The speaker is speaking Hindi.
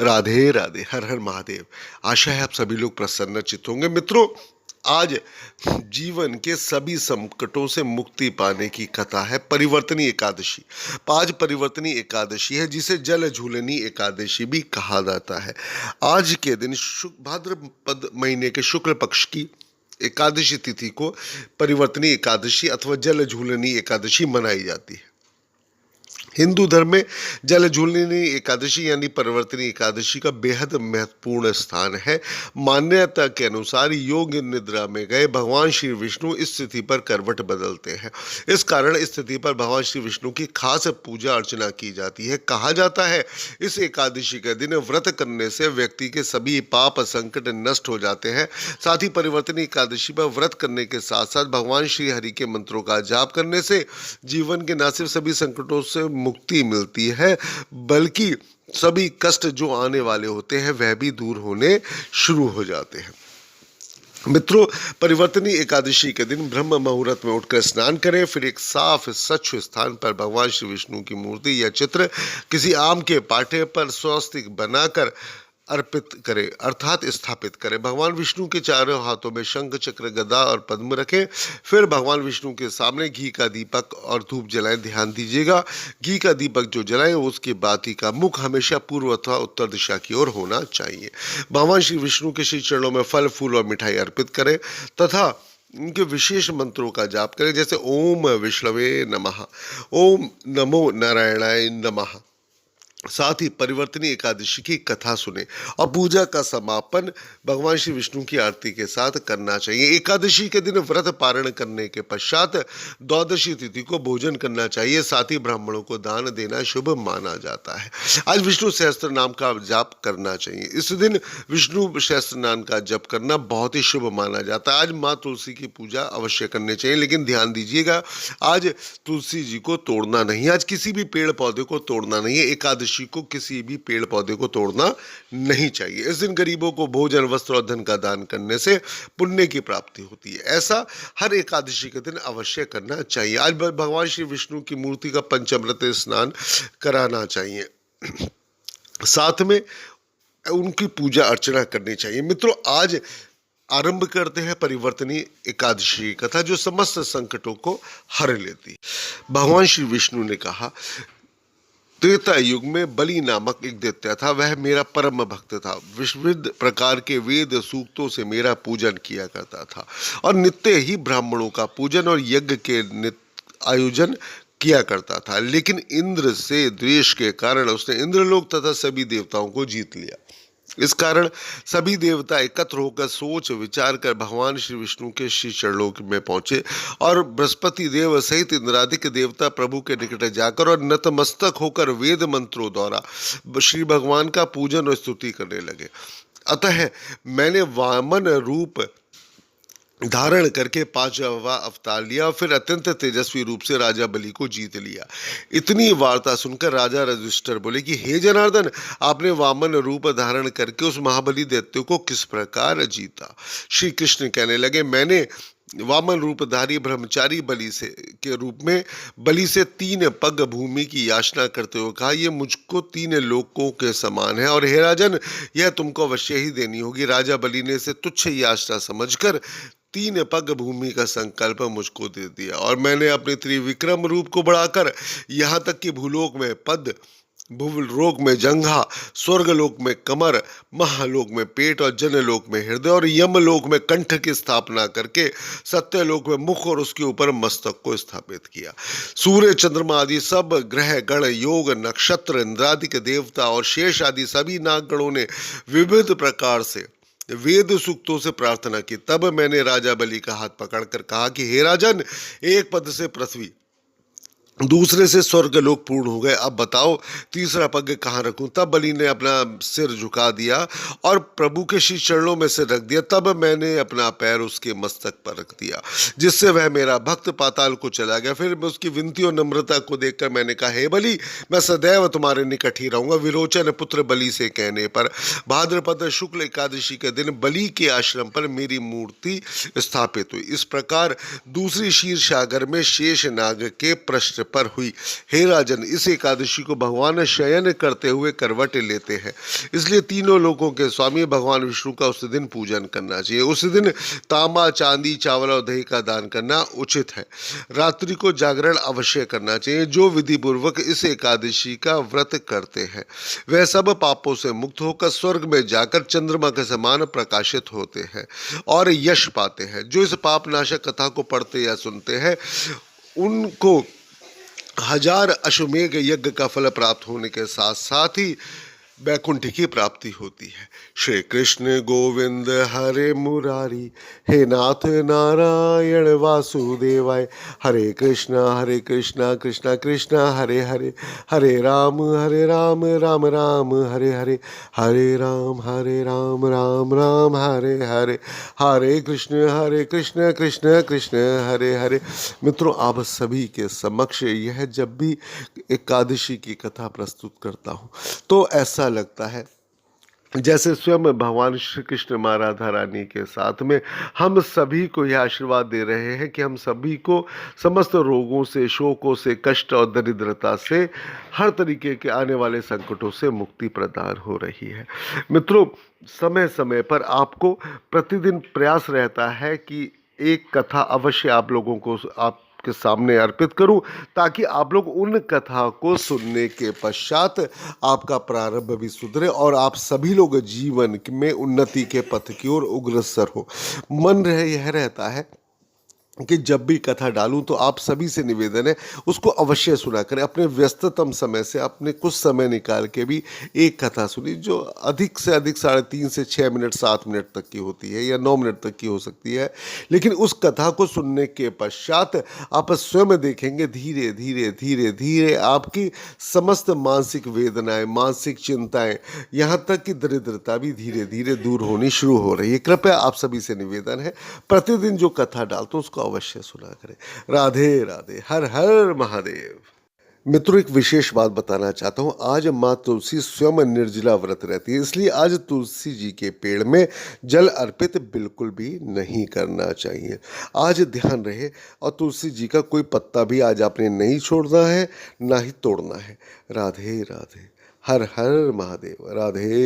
राधे राधे, हर हर महादेव। आशा है आप सभी लोग प्रसन्नचित्त होंगे। मित्रों, आज जीवन के सभी संकटों से मुक्ति पाने की कथा है परिवर्तनी एकादशी। आज परिवर्तनी एकादशी है, जिसे जल झूलनी एकादशी भी कहा जाता है। आज के दिन भाद्रपद महीने के शुक्ल पक्ष की एकादशी तिथि को परिवर्तनी एकादशी अथवा जल झूलनी एकादशी मनाई जाती है। हिंदू धर्म में जल झूलनी एकादशी यानी परिवर्तनी एकादशी का बेहद महत्वपूर्ण स्थान है। मान्यता के अनुसार योग निद्रा में गए भगवान श्री विष्णु इस तिथि पर करवट बदलते हैं। इस कारण इस तिथि पर भगवान श्री विष्णु की खास पूजा अर्चना की जाती है। कहा जाता है इस एकादशी के दिन व्रत करने से व्यक्ति के सभी पाप संकट नष्ट हो जाते हैं। साथ ही परिवर्तनी एकादशी पर व्रत करने के साथ साथ भगवान श्री हरि के मंत्रों का जाप करने से जीवन के न सिर्फ सभी संकटों से मुक्ति मिलती है, बल्कि सभी कष्ट जो आने वाले होते हैं वह भी दूर होने शुरू हो जाते हैं। मित्रों, परिवर्तनी एकादशी के दिन ब्रह्म मुहूर्त में उठकर स्नान करें। फिर एक साफ स्वच्छ स्थान पर भगवान श्री विष्णु की मूर्ति या चित्र किसी आम के पाटे पर स्वस्तिक बनाकर अर्पित करें, अर्थात स्थापित करें। भगवान विष्णु के चारों हाथों में शंख चक्र गदा और पद्म रखें। फिर भगवान विष्णु के सामने घी का दीपक और धूप जलाएं। ध्यान दीजिएगा, घी का दीपक जो जलाएं उसकी बाती का मुख हमेशा पूर्व अथवा उत्तर दिशा की ओर होना चाहिए। भगवान श्री विष्णु के श्री चरणों में फल फूल और मिठाई अर्पित करें तथा उनके विशेष मंत्रों का जाप करें, जैसे ओम विष्णवे नमः, ओम नमो नारायणाय नमः। साथ ही परिवर्तनी एकादशी की कथा सुने और पूजा का समापन भगवान श्री विष्णु की आरती के साथ करना चाहिए। एकादशी के दिन व्रत पारण करने के पश्चात द्वादशी तिथि को भोजन करना चाहिए। साथ ही ब्राह्मणों को दान देना शुभ माना जाता है। आज विष्णु सहस्त्र नाम का जाप करना चाहिए। इस दिन विष्णु सहस्त्र नाम का जप करना बहुत ही शुभ माना जाता है। आज माँ तुलसी की पूजा अवश्य करनी चाहिए, लेकिन ध्यान दीजिएगा, आज तुलसी जी को तोड़ना नहीं, आज किसी भी पेड़ पौधे को तोड़ना नहीं है। एकादशी को किसी भी पेड़ पौधे को तोड़ना नहीं चाहिए। इस दिन गरीबों को भोजन, वस्त्र और धन का दान करने से पुण्य की प्राप्ति होती है। ऐसा हर एकादशी के दिन अवश्य करना चाहिए। आज भगवान श्री विष्णु की मूर्ति का पंचामृत स्नान कराना चाहिए। साथ में उनकी पूजा अर्चना करनी चाहिए। मित्रों, आज आरंभ करते हैं परिवर्तनी एकादशी कथा, जो समस्त संकटों को हर लेती। भगवान श्री विष्णु ने कहा, त्रेता युग में बलि नामक एक दैत्य था। वह मेरा परम भक्त था। विविध प्रकार के वेद सूक्तों से मेरा पूजन किया करता था और नित्य ही ब्राह्मणों का पूजन और यज्ञ के आयोजन किया करता था। लेकिन इंद्र से द्वेष के कारण उसने इंद्रलोक तथा सभी देवताओं को जीत लिया। इस कारण सभी देवता एकत्र होकर सोच विचार कर भगवान श्री विष्णु के श्री चरणों में पहुंचे और बृहस्पति देव सहित इंद्रादिक देवता प्रभु के निकट जाकर और नतमस्तक होकर वेद मंत्रों द्वारा श्री भगवान का पूजन और स्तुति करने लगे। अतः मैंने वामन रूप धारण करके 5वां अवतार लिया और फिर अत्यंत तेजस्वी रूप से राजा बलि को जीत लिया। इतनी वार्ता सुनकर राजा युधिष्ठिर बोले कि हे जनार्दन, आपने वामन रूप धारण करके उस महाबली दैत्य को किस प्रकार जीता? श्री कृष्ण कहने लगे, मैंने वामन रूपधारी ब्रह्मचारी बलि से के रूप में बलि से 3 पग भूमि की याचना करते हुए कहा, ये मुझको 3 लोकों के समान है और हे राजन, यह तुमको अवश्य ही देनी होगी। राजा बलि ने इसे तुच्छ याचना समझकर 3 पग भूमि का संकल्प मुझको दे दिया और मैंने अपने त्रिविक्रम रूप को बढ़ाकर यहाँ तक कि भूलोक में पद, भूलोक में जंघा, स्वर्गलोक में कमर, महालोक में पेट और जनलोक में हृदय और यमलोक में कंठ की स्थापना करके सत्यलोक में मुख और उसके ऊपर मस्तक को स्थापित किया। सूर्य, चंद्रमा आदि सब ग्रह गण, योग, नक्षत्र, इंद्रादिक देवता और शेष आदि सभी नागगणों ने विविध प्रकार से वेद सूक्तों से प्रार्थना की। तब मैंने राजा बलि का हाथ पकड़कर कहा कि हे राजन, एक पद से पृथ्वी, दूसरे से स्वर्गलोक पूर्ण हो गए। अब बताओ तीसरा पग कहाँ रखूं? तब बलि ने अपना सिर झुका दिया और प्रभु के श्री चरणों में से रख दिया। तब मैंने अपना पैर उसके मस्तक पर रख दिया, जिससे वह मेरा भक्त पाताल को चला गया। फिर मैं उसकी विनती और नम्रता को देखकर मैंने कहा, हे बलि, मैं सदैव तुम्हारे निकट ही रहूंगा। विरोचन पुत्र बलि से कहने पर भाद्रपद शुक्ल एकादशी के दिन बलि के आश्रम पर मेरी मूर्ति स्थापित हुई। इस प्रकार दूसरी क्षीर सागर में शेष नाग के पृष्ठ पर हुई। हे राजन, इस एकादशी को भगवान शयन करते हुए करवट लेते हैं, इसलिए तीनों लोकों के स्वामी भगवान विष्णु का उस दिन पूजन करना चाहिए। उस दिन तांबा, चांदी, चावल और दही का दान करना उचित है। रात्रि को जागरण अवश्य करना चाहिए। जो विधि पूर्वक इस एकादशी का व्रत करते हैं वह सब पापों से मुक्त होकर स्वर्ग में जाकर चंद्रमा के समान प्रकाशित होते हैं और यश पाते हैं। जो इस पाप नाशक कथा को पढ़ते या सुनते हैं उनको 1000 अश्वमेघ यज्ञ का फल प्राप्त होने के साथ साथ ही वैकुंठ की प्राप्ति होती है। श्री कृष्ण गोविंद हरे मुरारी, हे नाथ नारायण वासुदेवाय, हरे कृष्णा कृष्णा कृष्णा हरे हरे, हरे राम राम राम हरे हरे, हरे राम राम राम हरे हरे, हरे कृष्ण कृष्ण कृष्ण हरे हरे। मित्रों, आप सभी के समक्ष यह जब भी एकादशी की कथा प्रस्तुत करता हूँ तो ऐसा लगता है जैसे स्वयं भगवान श्री कृष्ण माँ राधा रानी के साथ में हम सभी को यह आशीर्वाद दे रहे हैं कि हम सभी को समस्त रोगों से, शोकों से, कष्ट और दरिद्रता से, हर तरीके के आने वाले संकटों से मुक्ति प्रदान हो रही है। मित्रों, समय समय पर आपको प्रतिदिन प्रयास रहता है कि एक कथा अवश्य आप लोगों को के सामने अर्पित करूं, ताकि आप लोग उन कथा को सुनने के पश्चात आपका प्रारंभ भी सुधरे और आप सभी लोग जीवन में उन्नति के पथ की ओर अग्रसर हो। मन यह रहता है कि जब भी कथा डालूं तो आप सभी से निवेदन है उसको अवश्य सुना करें। अपने व्यस्ततम समय से अपने कुछ समय निकाल के भी एक कथा सुनी, जो अधिक से अधिक 3.5 से 6 मिनट 7 मिनट तक की होती है या 9 मिनट तक की हो सकती है। लेकिन उस कथा को सुनने के पश्चात आप स्वयं देखेंगे धीरे धीरे धीरे धीरे आपकी समस्त मानसिक वेदनाएं, मानसिक चिंताएं, यहाँ तक कि दरिद्रता भी धीरे धीरे दूर होनी शुरू हो रही है। कृपया आप सभी से निवेदन है, प्रतिदिन जो कथा डालते हैं उसको अवश्य सुना करें। राधे राधे, हर हर महादेव। मित्रों, एक विशेष बात बताना चाहता हूँ। आज माँ तुलसी स्वयं निर्जला व्रत रहती है, इसलिए आज तुलसी जी के पेड़ में जल अर्पित बिल्कुल भी नहीं करना चाहिए। आज ध्यान रहे, और तुलसी जी का कोई पत्ता भी आज आपने नहीं छोड़ना है, ना ही तोड़ना है। राधे राधे, हर हर महादेव। राधे।